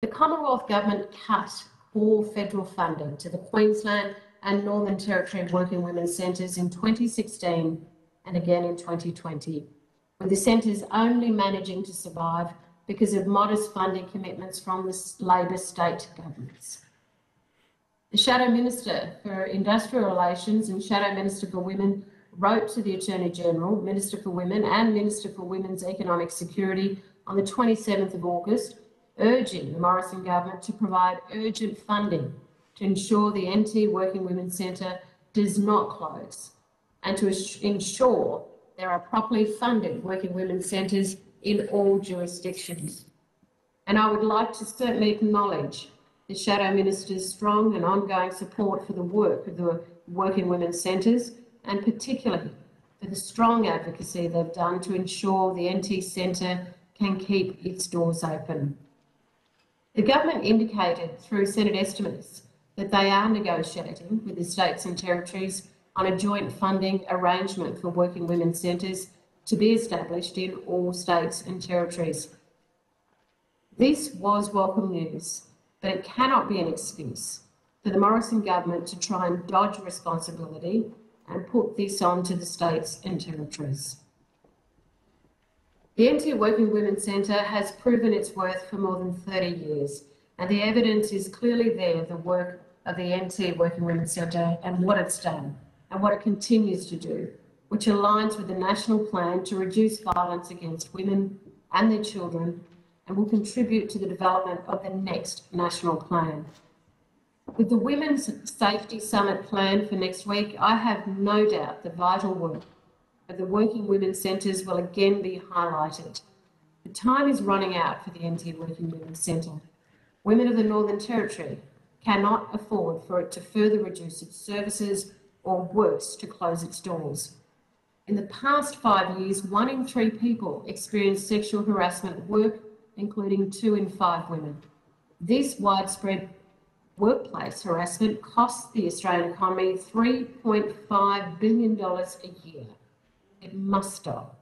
The Commonwealth Government cut all federal funding to the Queensland and Northern Territory Working Women's Centres in 2016 and again in 2020, with the centres only managing to survive because of modest funding commitments from the Labor state governments. The Shadow Minister for Industrial Relations and Shadow Minister for Women wrote to the Attorney-General, Minister for Women and Minister for Women's Economic Security on the 27th of August, urging the Morrison government to provide urgent funding to ensure the NT Working Women's Centre does not close and to ensure there are properly funded working women's centres in all jurisdictions. And I would like to certainly acknowledge the Shadow Minister's strong and ongoing support for the work of the working women's centres, and particularly for the strong advocacy they've done to ensure the NT Centre can keep its doors open. The government indicated through Senate estimates that they are negotiating with the states and territories on a joint funding arrangement for working women's centres to be established in all states and territories. This was welcome news, but it cannot be an excuse for the Morrison government to try and dodge responsibility and put this on to the states and territories. The NT Working Women's Centre has proven its worth for more than 30 years, and the evidence is clearly there, the work of the NT Working Women's Centre and what it's done and what it continues to do, which aligns with the national plan to reduce violence against women and their children and will contribute to the development of the next national plan. With the Women's Safety Summit planned for next week, I have no doubt the vital work of the working women's centres will again be highlighted. The time is running out for the NT Working Women's Centre. Women of the Northern Territory cannot afford for it to further reduce its services or worse, to close its doors. In the past 5 years, 1 in 3 people experienced sexual harassment at work, including 2 in 5 women. This widespread workplace harassment costs the Australian economy $3.5 billion a year. It must stop.